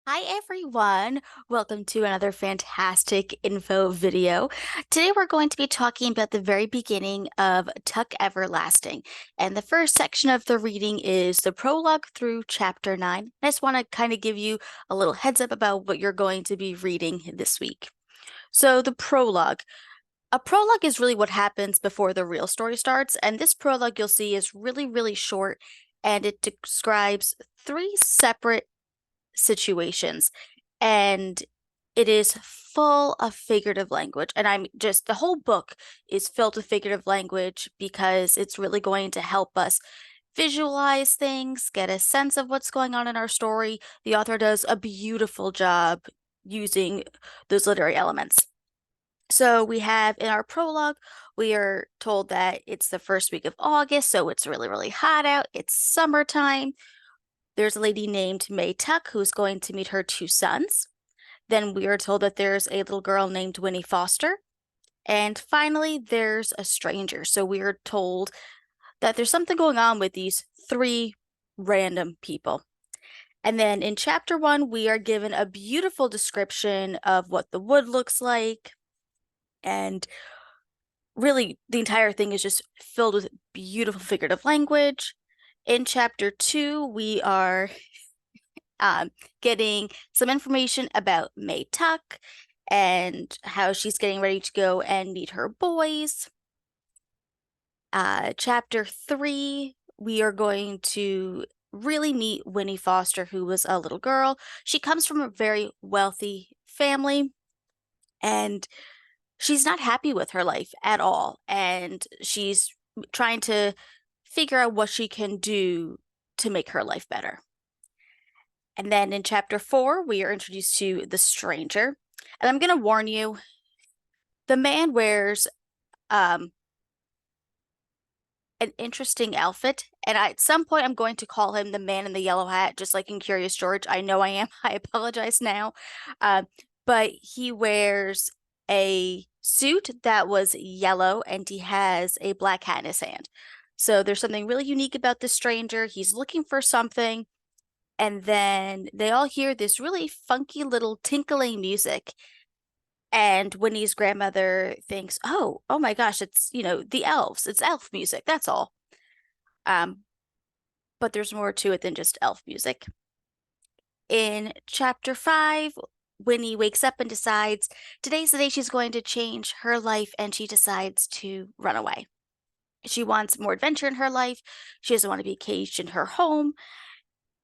Hi everyone, welcome to another fantastic info video. Today we're going to be talking about the very beginning of Tuck Everlasting. And the first section of the reading is the prologue through chapter 9. I just want to kind of give you a little heads up about what you're going to be reading this week. So the prologue. A prologue is really what happens before the real story starts, and this prologue you'll see is really, really short, and it describes three separate situations, and it is full of figurative language. And the whole book is filled with figurative language because it's really going to help us visualize things, get a sense of what's going on in our story. The author does a beautiful job using those literary elements. So we have in our prologue, we are told that it's the first week of August, so it's really, really hot out. It's summertime. There's a lady named May Tuck who's going to meet her two sons. Then we are told that there's a little girl named Winnie Foster. And finally, there's a stranger. So we are told that there's something going on with these three random people. And then in chapter 1, we are given a beautiful description of what the wood looks like. And really, the entire thing is just filled with beautiful figurative language. In chapter 2, we are getting some information about May Tuck and how she's getting ready to go and meet her boys. Chapter 3, we are going to really meet Winnie Foster, who was a little girl. She comes from a very wealthy family, and she's not happy with her life at all. And she's trying to figure out what she can do to make her life better. And then in chapter 4, we are introduced to the stranger. And I'm going to warn you, the man wears um, an interesting outfit. And at some point, I'm going to call him the man in the yellow hat, just like in Curious George. I know I am. I apologize now. Uh, but he wears a suit that was yellow and he has a black hat in his hand. So there's something really unique about this stranger. He's looking for something. And then they all hear this really funky little tinkling music. And Winnie's grandmother thinks, oh my gosh, it's, the elves. It's elf music. That's all. Um, but there's more to it than just elf music. In chapter 5, Winnie wakes up and decides today's the day she's going to change her life, and she decides to run away. She wants more adventure in her life. She doesn't want to be caged in her home.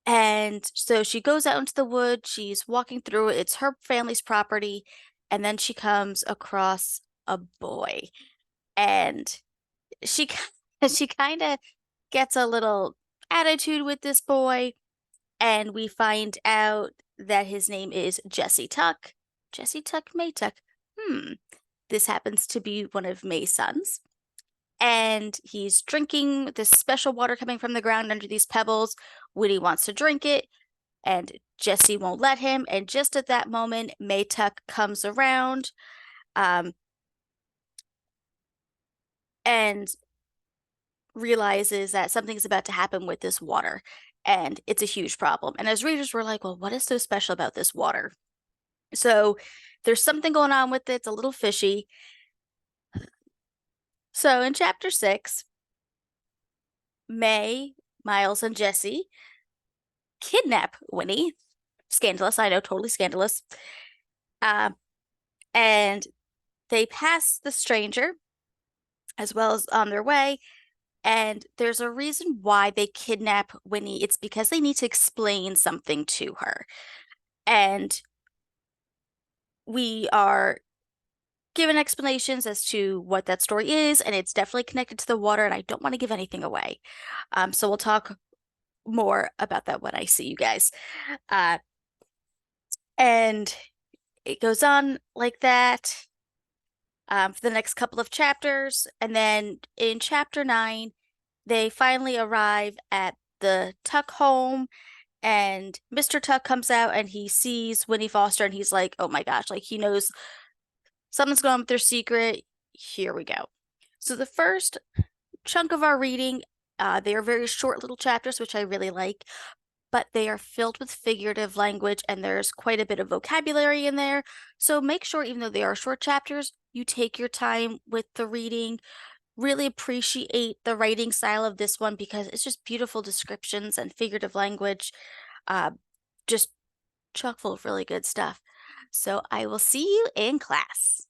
And so she goes out into the wood. She's walking through it. It's her family's property. And then she comes across a boy. And she she kind of gets a little attitude with this boy. And we find out that his name is Jesse Tuck. Jesse Tuck May Tuck. This happens to be one of May's sons. And he's drinking this special water coming from the ground under these pebbles. Woody wants to drink it, and Jesse won't let him. And just at that moment, May Tuck comes around and realizes that something's about to happen with this water, and it's a huge problem. And as readers, we're like, well, what is so special about this water? So there's something going on with it. It's a little fishy. So in chapter 6, May, Miles, and Jesse kidnap Winnie. Scandalous, I know, totally scandalous. And they pass the stranger as well as on their way. And there's a reason why they kidnap Winnie. It's because they need to explain something to her. And we are given explanations as to what that story is, and it's definitely connected to the water, and I don't want to give anything away. So we'll talk more about that when I see you guys. And it goes on like that for the next couple of chapters. And then in chapter 9, they finally arrive at the Tuck home, and Mr. Tuck comes out and he sees Winnie Foster, and he's like, oh my gosh, like he knows something's going on with their secret. Here we go. So the first chunk of our reading, they are very short little chapters, which I really like. but they are filled with figurative language and there's quite a bit of vocabulary in there. So make sure, even though they are short chapters, you take your time with the reading. Really appreciate the writing style of this one because it's just beautiful descriptions and figurative language, uh, just chock full of really good stuff. So I will see you in class.